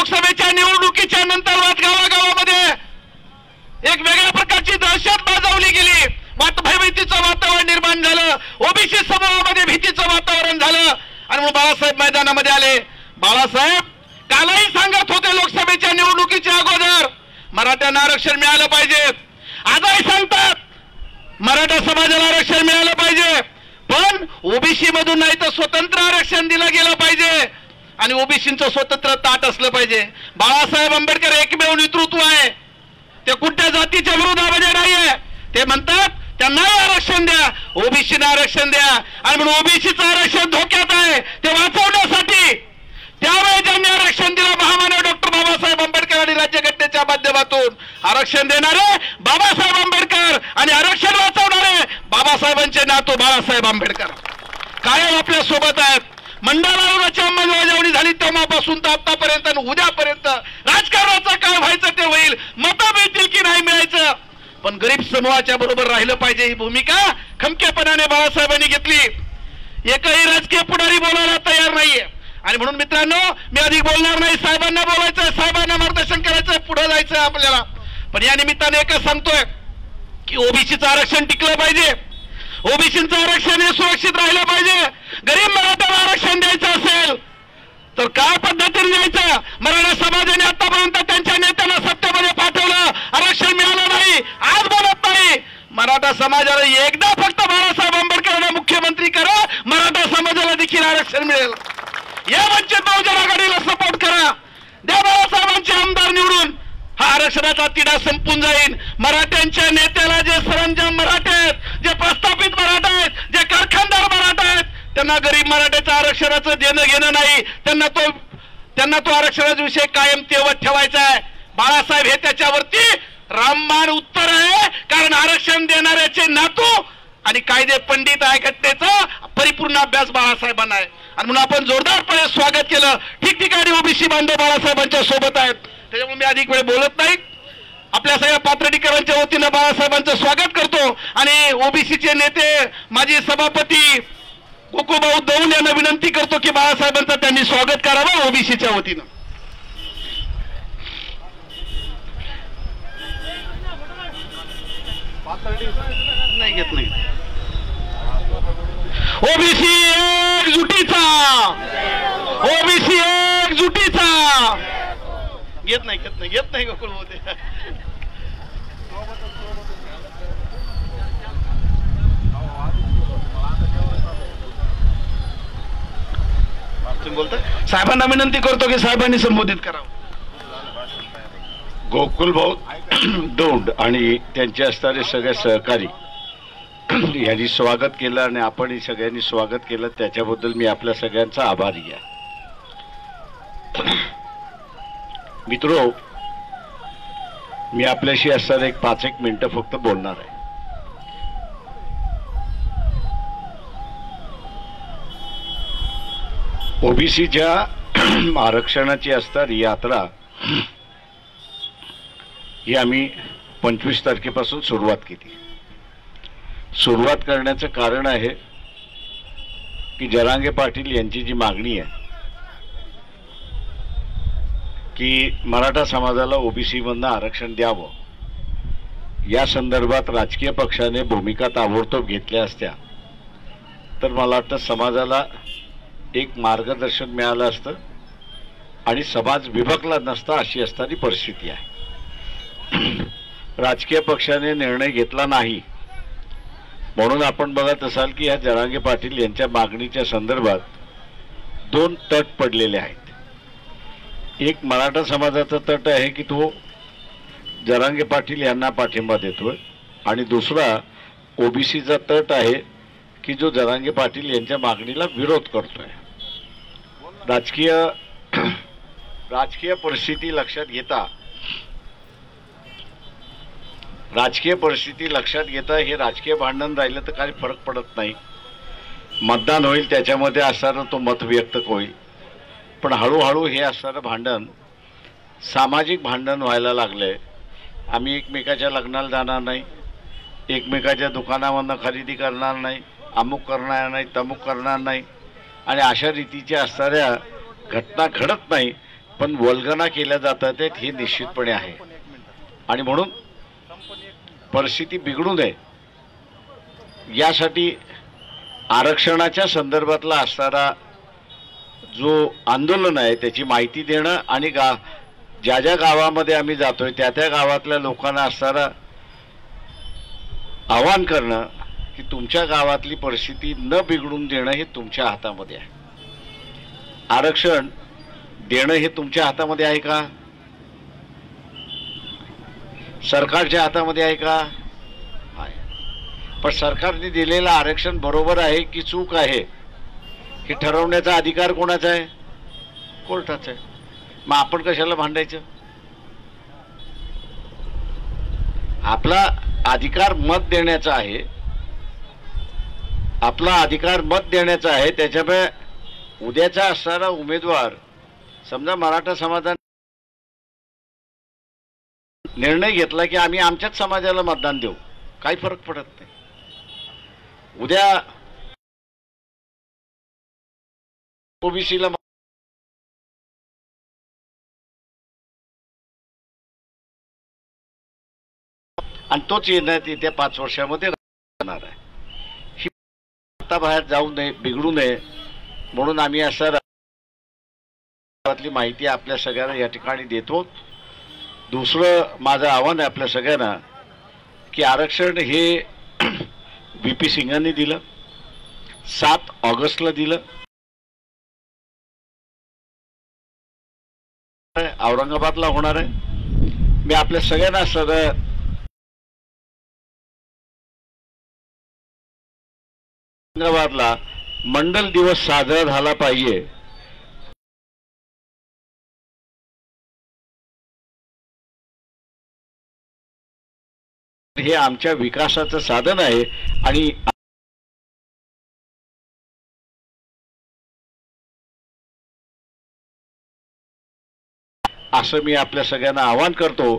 लोकसभेच्या निवडणुकीच्या नंतर गावागावामध्ये एक वेगळ्या प्रकारची दहशत माजवली गेली, भयभीतीचं वातावरण निर्माण झालं, ओबीसी समूहामध्ये भीतीचं वातावरण झालं आणि म्हणून बाळासाहेब मैदानामध्ये आले. बाळासाहेब कालही सांगत होते लोकसभेच्या निवडणुकीच्या अगोदर मराठ्यांना आरक्षण मिळालं पाहिजे, आजही सांगतात मराठा समाजाला आरक्षण मिळालं पाहिजे, पण ओबीसी मधून नाही तर स्वतंत्र आरक्षण दिलं गेलं पाहिजे आणि ओबीसीचं स्वतंत्र ताट असलं पाहिजे. बाळासाहेब आंबेडकर एकमेव नेतृत्व आहे, ते कुठल्या जातीच्या विरोधामध्ये नाहीये. ते म्हणतात त्यांनाही आरक्षण द्या, ओबीसीना आरक्षण द्या आणि म्हणून ओबीसीचं आरक्षण धोक्यात आहे ते वाचवण्यासाठी त्यावेळी ज्यांनी आरक्षण दिलं महामानव डॉक्टर बाबासाहेब आंबेडकर आणि राज्यघटनेच्या माध्यमातून आरक्षण देणारे बाबासाहेब आंबेडकर आणि आरक्षण वाचवणारे बाबासाहेबांचे नातू बाळासाहेब आंबेडकर कायम आपल्या सोबत आहेत. मंडळाची अंमलबजावणी झाली तेव्हापासून तर आतापर्यंत आणि उद्यापर्यंत राजकारणाचं काय व्हायचं ते होईल, मतं मिळतील की नाही मिळायचं, पण गरीब समूहाच्या बरोबर राहिलं पाहिजे ही भूमिका खमकेपणाने बाळासाहेबांनी घेतली. एकही राजकीय पुढारी बोलायला तयार नाहीये आणि म्हणून मित्रांनो मी अधिक बोलणार नाही. साहेबांना बोलायचंय, साहेबांना मार्गदर्शन करायचंय, पुढे जायचंय आपल्याला. पण या निमित्ताने एकच सांगतोय की ओबीसीचं आरक्षण टिकलं पाहिजे, ओबीसीचं आरक्षण हे सुरक्षित राहिलं पाहिजे. गरीब मराठ्याला आरक्षण द्यायचं असेल तर काय पद्धतीने द्यायचं. मराठा समाजाने आतापर्यंत त्यांच्या नेत्यांना सत्तेमध्ये पाठवलं, आरक्षण मिळालं नाही, आज बोलत नाही. मराठा समाजाला एकदा फक्त बाळासाहेब आंबेडकरांना मुख्यमंत्री करा, मराठा समाजाला देखील आरक्षण मिळेल. या वंचित बहुजन आघाडीला सपोर्ट करा, द्या बाळासाहेबांचे आमदार निवडून, हा आरक्षणाचा तिढा संपून जाईल. मराठ्यांच्या नेत्याला जे सरंजाम मराठे आहेत, जे प्रस्थापित मराठा आहेत, जे कारखानदार मराठा आहेत, त्यांना गरीब मराठ्याचं आरक्षणाचं देणं घेणं नाही, त्यांना तो आरक्षणाचा विषय कायम तेवत ठेवायचा आहे. बाळासाहेब हे त्याच्यावरती रामबाण उत्तर आहे, कारण आरक्षण देणाऱ्याचे नातू आणि कायदे पंडित आहे, घटनेचा परिपूर्ण अभ्यास बाळासाहेबांना आहे आणि म्हणून आपण जोरदारपणे स्वागत केलं. ठिकठिकाणी ओबीसी बांधव बाळासाहेबांच्या सोबत आहेत, त्याच्यामुळे मी अधिक वेळ बोलत नाही. आपल्या सगळ्या पात्रडीकरांच्या वतीनं बाळासाहेबांचं स्वागत करतो आणि ओबीसीचे नेते माजी सभापती गोकुळभाऊ दौंड यांना विनंती करतो की बाळासाहेबांचं त्यांनी स्वागत करावं ओबीसीच्या वतीनं. नाही घेत नाही. ओबीसी एकजुटीचा, ओबीसी एकजुटीचा. घेत नाही गोकुळ होते. साहेबांना विनंती करतो की साहेबांनी संबोधित करावं. गोकुळभाऊ दौंड आणि त्यांचे असणारे सगळे सहकारी यांनी स्वागत केलं आणि आपण सगळ्यांनी स्वागत केलं, त्याच्याबद्दल मी आपल्या सगळ्यांचा आभारी आहे. मित्रो, मी आपल्याशी असणारे एक 5-1 मिनिटं फक्त बोलणार आहे. ओबीसीच्या आरक्षणाची असणारी यात्रा ही आम्ही 25 तारखेपासून सुरुवात केली. सुरुवात करण्याचं कारण आहे की जरांगे पाटील यांची जी मागणी आहे की मराठा समाजाला ओबीसी मधनं आरक्षण द्यावं, या संदर्भात राजकीय पक्षाने भूमिका ताबडतोब घेतल्या असत्या तर मला वाटतं समाजाला एक मार्गदर्शन मिळालं असतं आणि समाज विभक्ला नसता, अशी असणारी परिस्थिती आहे. राजकीय पक्षाने निर्णय घेतला नाही म्हणून आपण बघत असाल की या जरांगे पाटील यांच्या मागणीच्या संदर्भात 2 तट पडलेले आहेत. एक मराठा समाजाचा तट आहे की तो जरांगे पाटील यांना पाठिंबा देतोय आणि दुसरा ओबीसीचा तट आहे की जो जरांगे पाटील यांच्या मागणीला विरोध करतोय. राजकीय परिस्थिती लक्षात घेता हे राजकीय भांडण राहिलं तर काही फरक पडत नाही. मतदान होईल, त्याच्यामध्ये असणारं तो मत व्यक्त होईल, पण हळूहळू हे असणारं भांडण सामाजिक भांडण व्हायला लागलंय. आम्ही एकमेकाच्या लग्नाला जाणार नाही, एकमेकाच्या दुकानामधनं खरेदी करणार नाही, अमुक करणार नाही, तमुक करणार नाही आणि अशा रीतीच्या असणाऱ्या घटना घडत नाही, पण वल्गना केल्या जातात हे निश्चितपणे आहे. आणि म्हणून परिस्थिती बिघडू नये यासाठी आरक्षणाच्या संदर्भातला असणारा जो आंदोलन आहे त्याची माहिती देणं आणि ज्या ज्या गावामध्ये आम्ही जातोय त्या त्या गावातल्या लोकांना असणारा आवाहन करणं की तुमच्या गावातली परिस्थिती न बिघडून देणं हे तुमच्या हातामध्ये आहे. आरक्षण देणं हे तुमच्या हातामध्ये आहे का? सरकारच्या हातामध्ये आहे का? आहे. पण सरकारने दिलेलं आरक्षण बरोबर आहे की चूक आहे हे ठरवण्याचा अधिकार कोणाचा आहे? कोर्टाचा आहे. मग आपण कशाला भांडायचं? आपला अधिकार मत देण्याचा आहे. आपला अधिकार मत देण्याचा आहे. त्याच्यामुळे उद्याचा असणारा उमेदवार समजा मराठा समाजाने निर्णय घेतला की आम्ही आमच्याच समाजाला मतदान देऊ, काही फरक पडत नाही. उद्या ओबीसीला आणि तोच येण्यात येत्या 5 वर्षामध्ये राहणार आहे. ही आता बाहेर जाऊ नये, बिघडू नये म्हणून आम्ही असं माहिती आपल्या सगळ्यांना या ठिकाणी देतो. दुसरं माझं आव्हान आहे आपल्या सगळ्यांना की आरक्षण हे VP सिंगांनी दिलं, 7 ऑगस्टला दिलं. औरंगाबादला होणार आहे. मी आपल्या सगळ्यांना औरंगाबादला मंडल दिवस साजरा झाला पाहिजे. हे आमच्या विकासाचं साधन आहे आणि असं मी आपल्या सगळ्यांना आवाहन करतो.